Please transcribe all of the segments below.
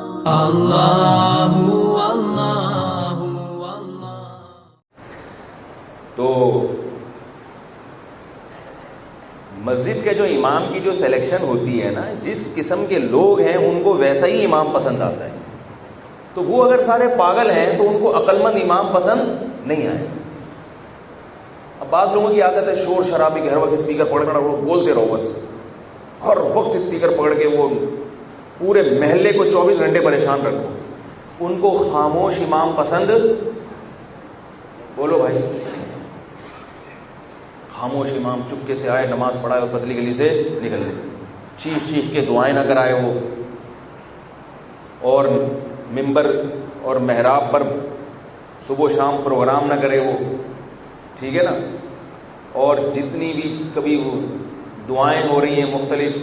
اللہ اللہ اللہ۔ تو مسجد کے جو امام کی جو سلیکشن ہوتی ہے نا، جس قسم کے لوگ ہیں ان کو ویسا ہی امام پسند آتا ہے. تو وہ اگر سارے پاگل ہیں تو ان کو عقل مند امام پسند نہیں آئے. اب بعض لوگوں کی عادت ہے شور شرابی کے، ہر وقت اسپیکر پکڑ کر وہ بولتے رہو، بس ہر وقت اسپیکر پکڑ کے وہ پورے محلے کو 24 گھنٹے پریشان رکھو. ان کو خاموش امام پسند، بولو بھائی، خاموش امام چپکے سے آئے، نماز پڑھائے اور پتلی گلی سے نکل گئے، چیخ چیخ کے دعائیں نہ کرائے ہو، اور ممبر اور محراب پر صبح و شام پروگرام نہ کرے وہ، ٹھیک ہے نا. اور جتنی بھی کبھی وہ دعائیں ہو رہی ہیں مختلف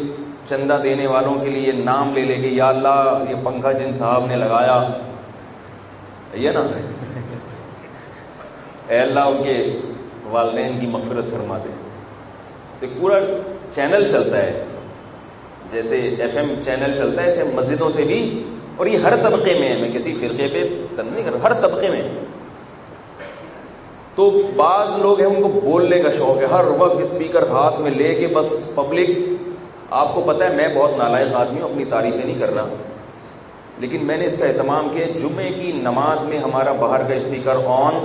چندہ دینے والوں کے لیے، نام لے لے کے یا اللہ یہ پنکھا جن صاحب نے لگایا، یہ نا اے اللہ ان کے والدین کی مغفرت فرما دے. تو پورا چینل چلتا ہے، جیسے FM چینل چلتا ہے، ایسے مسجدوں سے بھی. اور یہ ہر طبقے میں ہے، میں کسی فرقے پہ تنقید نہیں کر رہا، ہر طبقے میں. تو بعض لوگ ہیں ان کو بولنے کا شوق ہے، ہر وقت اسپیکر ہاتھ میں لے کے بس پبلک. آپ کو پتہ ہے میں بہت نالائق آدمی ہوں، اپنی تعریفیں نہیں کر رہا، لیکن میں نے اس کا اہتمام کیا. جمعے کی نماز میں ہمارا باہر کا اسپیکر آن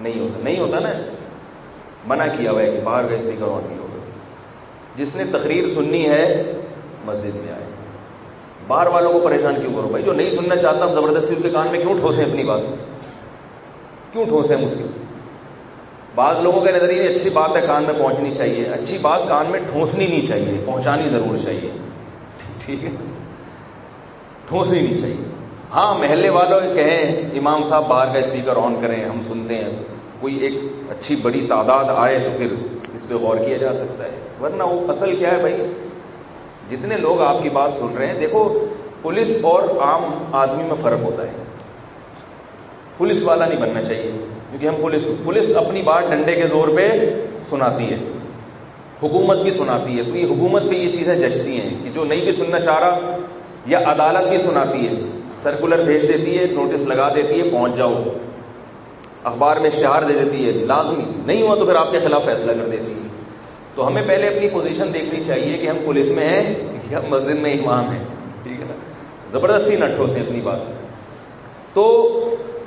نہیں ہوتا نا، ایسے منع کیا ہوا ہے کہ باہر کا اسپیکر آن نہیں ہوگا. جس نے تقریر سننی ہے مسجد میں آئے، باہر والوں کو پریشان کیوں کرو بھائی. جو نہیں سننا چاہتا ہم زبردستی اس کے کان میں کیوں ٹھوسیں اپنی بات، کیوں ٹھوسیں مسلم. بعض لوگوں کا نظریہ یہ اچھی بات ہے کان میں پہنچنی چاہیے، اچھی بات کان میں ٹھونسنی نہیں چاہیے، پہنچانی ضرور چاہیے، ٹھیک ہے، ٹھونسنی نہیں چاہیے. ہاں محلے والوں کہیں امام صاحب باہر کا اسپیکر آن کریں، ہم سنتے ہیں، کوئی ایک اچھی بڑی تعداد آئے تو پھر اس پہ غور کیا جا سکتا ہے. ورنہ وہ اصل کیا ہے بھائی، جتنے لوگ آپ کی بات سن رہے ہیں، دیکھو پولیس اور عام آدمی میں فرق ہوتا ہے. پولیس والا نہیں بننا چاہیے، کیونکہ ہم پولیس اپنی بات ڈنڈے کے زور پہ سناتی ہے، حکومت بھی سناتی ہے. تو یہ حکومت پہ یہ چیزیں جچتی ہیں کہ جو نہیں بھی سننا چاہ رہا، یا عدالت بھی سناتی ہے، سرکولر بھیج دیتی ہے، نوٹس لگا دیتی ہے، پہنچ جاؤ، اخبار میں اشتہار دے دیتی ہے، لازمی نہیں ہوا تو پھر آپ کے خلاف فیصلہ کر دیتی ہے. تو ہمیں پہلے اپنی پوزیشن دیکھنی چاہیے کہ ہم پولیس میں ہیں یا مسجد میں امام ہیں، ٹھیک ہے نا. زبردستی نہ ٹھوسیں اپنی بات. تو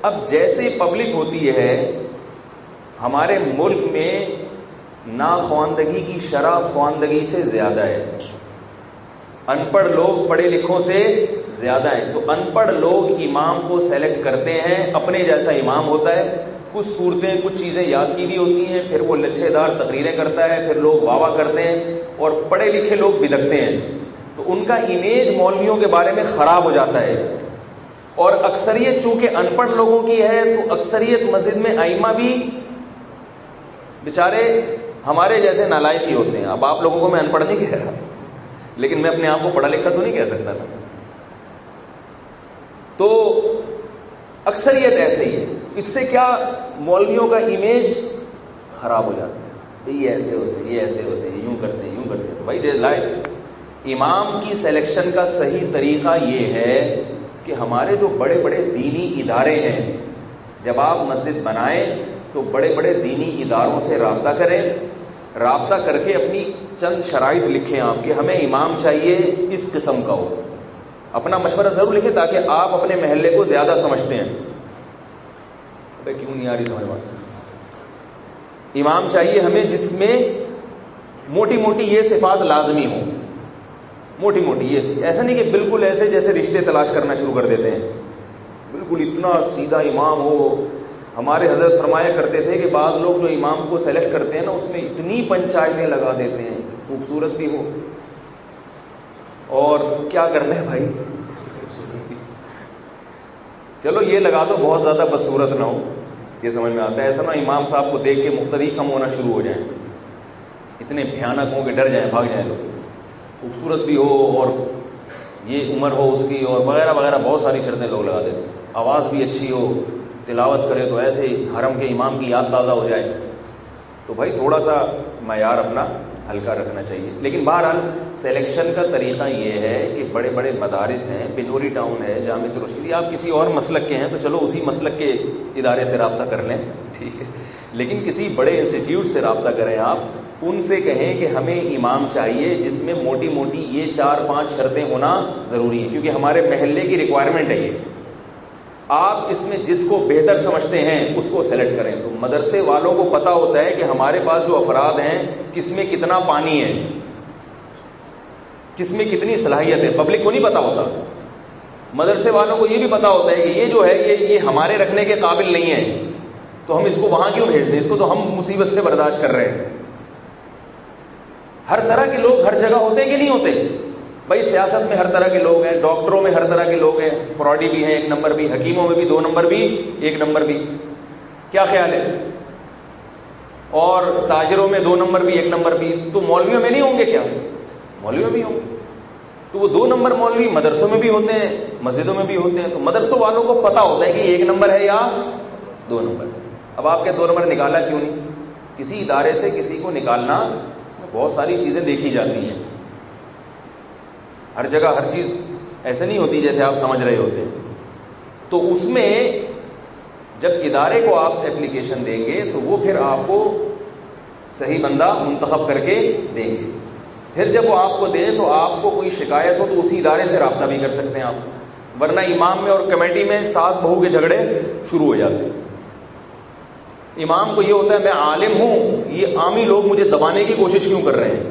اب جیسے پبلک ہوتی ہے، ہمارے ملک میں ناخواندگی کی شرح خواندگی سے زیادہ ہے، ان پڑھ لوگ پڑھے لکھوں سے زیادہ ہیں. تو ان پڑھ لوگ امام کو سلیکٹ کرتے ہیں، اپنے جیسا امام ہوتا ہے، کچھ صورتیں کچھ چیزیں یاد کی ہوئی ہوتی ہیں، پھر وہ لچھے دار تقریریں کرتا ہے، پھر لوگ واہ واہ کرتے ہیں، اور پڑھے لکھے لوگ بدکتے ہیں. تو ان کا امیج مولویوں کے بارے میں خراب ہو جاتا ہے. اور اکثریت چونکہ ان پڑھ لوگوں کی ہے، تو اکثریت مسجد میں ائمہ بھی بیچارے ہمارے جیسے نالائق ہی ہوتے ہیں. اب آپ لوگوں کو میں ان پڑھ نہیں کہہ رہا، لیکن میں اپنے آپ کو پڑھا لکھا تو نہیں کہہ سکتا نا. تو اکثریت ایسے ہی ہے. اس سے کیا مولویوں کا امیج خراب ہو جاتا ہے، یہ ایسے ہوتے ہیں، یہ ایسے ہوتے ہیں، یوں کرتے ہیں، یوں کرتے ہیں. تو بھائی لائے امام کی سلیکشن کا صحیح طریقہ یہ ہے کہ ہمارے جو بڑے بڑے دینی ادارے ہیں، جب آپ مسجد بنائیں تو بڑے بڑے دینی اداروں سے رابطہ کریں، رابطہ کر کے اپنی چند شرائط لکھیں آپ کہ ہمیں امام چاہیے اس قسم کا ہو. اپنا مشورہ ضرور لکھیں تاکہ آپ اپنے محلے کو زیادہ سمجھتے ہیں. کیوں نہیں آ رہی سمجھ بات؟ امام چاہیے ہمیں جس میں موٹی موٹی یہ صفات لازمی ہوں، موٹی موٹی یہ، ایسا نہیں کہ بالکل ایسے جیسے رشتے تلاش کرنا شروع کر دیتے ہیں، بالکل اتنا سیدھا امام ہو. ہمارے حضرت فرمایا کرتے تھے کہ بعض لوگ جو امام کو سلیکٹ کرتے ہیں نا، اس میں اتنی پنچایتیں لگا دیتے ہیں، خوبصورت بھی ہو، اور کیا کرنا ہے بھائی، چلو یہ لگا دو بہت زیادہ بدصورت نہ ہو، یہ سمجھ میں آتا ہے. ایسا نہ امام صاحب کو دیکھ کے مقتدی کم ہونا شروع ہو جائیں، اتنے بھیانک ہوں کہ ڈر جائیں، بھاگ جائیں لوگ. خوبصورت بھی ہو اور یہ عمر ہو اس کی، اور وغیرہ وغیرہ بہت ساری شرطیں لوگ لگا دیتے. آواز بھی اچھی ہو، تلاوت کرے تو ایسے حرم کے امام کی یاد تازہ ہو جائے. تو بھائی تھوڑا سا معیار اپنا ہلکا رکھنا چاہیے. لیکن بہرحال سلیکشن کا طریقہ یہ ہے کہ بڑے بڑے مدارس ہیں، بنوری ٹاؤن ہے، جامعۃ الرشید، آپ کسی اور مسلک کے ہیں تو چلو اسی مسلک کے ادارے سے رابطہ کر لیں، ٹھیک ہے، لیکن کسی بڑے انسٹیٹیوٹ سے رابطہ کریں، آپ ان سے کہیں کہ ہمیں امام چاہیے جس میں موٹی موٹی یہ 4-5 شرطیں ہونا ضروری ہیں، کیونکہ ہمارے محلے کی ریکوائرمنٹ ہے یہ. آپ اس میں جس کو بہتر سمجھتے ہیں اس کو سلیکٹ کریں. تو مدرسے والوں کو پتا ہوتا ہے کہ ہمارے پاس جو افراد ہیں کس میں کتنا پانی ہے، کس میں کتنی صلاحیت ہے. پبلک کو نہیں پتا ہوتا، مدرسے والوں کو یہ بھی پتا ہوتا ہے کہ یہ جو ہے یہ ہمارے رکھنے کے قابل نہیں ہے، تو ہم اس کو وہاں کیوں بھیج دیں، اس کو تو ہم مصیبت سے برداشت کر رہے ہیں. ہر طرح کے لوگ ہر جگہ ہوتے ہیں کہ نہیں ہوتے؟ بھائی سیاست میں ہر طرح کے لوگ ہیں، ڈاکٹروں میں ہر طرح کے لوگ ہیں، فراڈی بھی ہیں 1 نمبر بھی، حکیموں میں بھی 2 نمبر بھی 1 نمبر بھی. کیا خیال ہے؟ اور تاجروں میں 2 نمبر بھی 1 نمبر بھی. تو مولویوں میں نہیں ہوں گے کیا؟ مولویوں میں بھی ہوں گے. تو وہ 2 نمبر مولوی مدرسوں میں بھی ہوتے ہیں، مسجدوں میں بھی ہوتے ہیں. تو مدرسوں والوں کو پتا ہوتا ہے کہ 1 نمبر ہے یا 2 نمبر. اب آپ کے 2 نمبر نکالا کیوں نہیں؟ کسی ادارے سے کسی کو نکالنا، اس میں بہت ساری چیزیں دیکھی جاتی ہیں. ہر جگہ ہر چیز ایسے نہیں ہوتی جیسے آپ سمجھ رہے ہوتے. تو اس میں جب ادارے کو آپ اپلیکیشن دیں گے تو وہ پھر آپ کو صحیح بندہ منتخب کر کے دیں گے. پھر جب وہ آپ کو دیں تو آپ کو کوئی شکایت ہو تو اسی ادارے سے رابطہ بھی کر سکتے ہیں آپ، ورنہ امام میں اور کمیٹی میں ساس بہو کے جھگڑے شروع ہو جاتے ہیں. امام کو یہ ہوتا ہے میں عالم ہوں، یہ عامی لوگ مجھے دبانے کی کوشش کیوں کر رہے ہیں،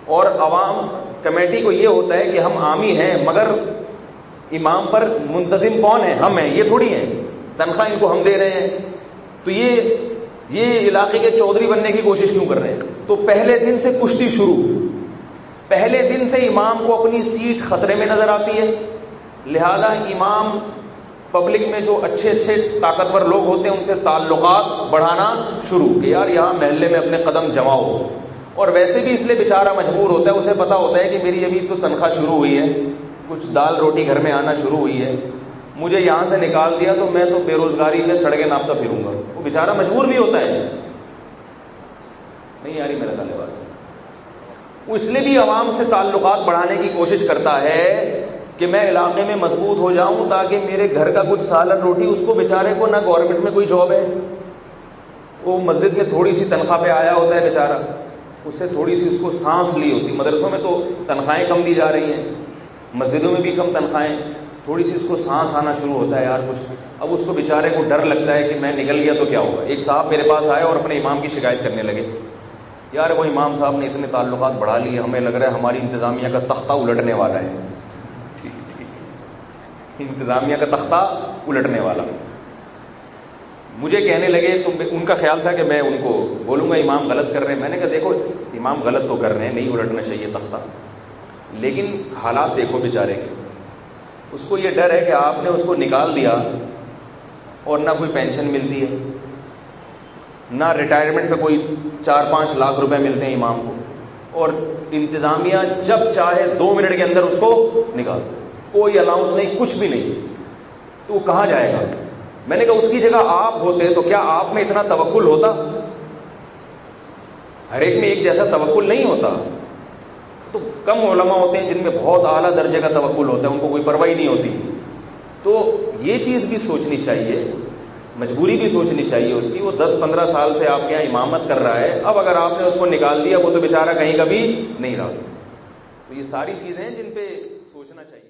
اور عوام کمیٹی کو یہ ہوتا ہے کہ ہم عامی ہیں مگر امام پر منتظم کون ہے؟ ہم ہیں، یہ تھوڑی ہیں، تنخواہ ان کو ہم دے رہے ہیں، تو یہ علاقے کے چودھری بننے کی کوشش کیوں کر رہے ہیں. تو پہلے دن سے کشتی شروع، پہلے دن سے امام کو اپنی سیٹ خطرے میں نظر آتی ہے. لہذا امام پبلک میں جو اچھے اچھے طاقتور لوگ ہوتے ہیں ان سے تعلقات بڑھانا شروع کہ یار یہاں محلے میں اپنے قدم جماؤ. اور ویسے بھی اس لیے بیچارہ مجبور ہوتا ہے، اسے پتا ہوتا ہے کہ میری ابھی تو تنخواہ شروع ہوئی ہے، کچھ دال روٹی گھر میں آنا شروع ہوئی ہے، مجھے یہاں سے نکال دیا تو میں تو بے روزگاری میں سڑکیں ناپتا پھروں گا. وہ بیچارہ مجبور بھی ہوتا ہے. نہیں یاری میرا خیال بس وہ اس لیے بھی عوام سے تعلقات بڑھانے کی کوشش کرتا ہے کہ میں علاقے میں مضبوط ہو جاؤں تاکہ میرے گھر کا کچھ سالن روٹی، اس کو بیچارے کو نہ گورنمنٹ میں کوئی جاب ہے، وہ مسجد میں تھوڑی سی تنخواہ پہ آیا ہوتا ہے بیچارہ، اس سے تھوڑی سی اس کو سانس لی ہوتی. مدرسوں میں تو تنخواہیں کم دی جا رہی ہیں، مسجدوں میں بھی کم تنخواہیں، تھوڑی سی اس کو سانس آنا شروع ہوتا ہے یار کچھ. اب اس کو بیچارے کو ڈر لگتا ہے کہ میں نکل گیا تو کیا ہوگا. ایک صاحب میرے پاس آئے اور اپنے امام کی شکایت کرنے لگے، یار وہ امام صاحب نے اتنے تعلقات بڑھا لیے، ہمیں لگ رہا ہے ہماری انتظامیہ کا تختہ الٹنے والا ہے. انتظامیہ کا تختہ الٹنے والا. مجھے کہنے لگے تو ان کا خیال تھا کہ میں ان کو بولوں گا امام غلط کر رہے ہیں. میں نے کہا دیکھو امام غلط تو کر رہے ہیں، نہیں الٹنا چاہیے تختہ، لیکن حالات دیکھو بیچارے کے. اس کو یہ ڈر ہے کہ آپ نے اس کو نکال دیا اور نہ کوئی پینشن ملتی ہے، نہ ریٹائرمنٹ پہ کوئی 4-5 لاکھ روپے ملتے ہیں امام کو، اور انتظامیہ جب چاہے 2 منٹ کے اندر اس کو نکال دو، کوئی الاؤنس نہیں، کچھ بھی نہیں. تو وہ کہاں جائے گا؟ میں نے کہا اس کی جگہ آپ ہوتے تو کیا آپ میں اتنا توکل ہوتا؟ ہر ایک میں ایک جیسا توکل نہیں ہوتا. تو کم علماء ہوتے ہیں جن میں بہت اعلیٰ درجے کا توکل ہوتا ہے، ان کو کوئی پرواہ نہیں ہوتی. تو یہ چیز بھی سوچنی چاہیے، مجبوری بھی سوچنی چاہیے اس کی. وہ 10-15 سال سے آپ کے یہاں امامت کر رہا ہے، اب اگر آپ نے اس کو نکال دیا وہ تو بیچارہ کہیں کبھی نہیں رہا. تو یہ ساری چیزیں ہیں جن پہ سوچنا چاہیے.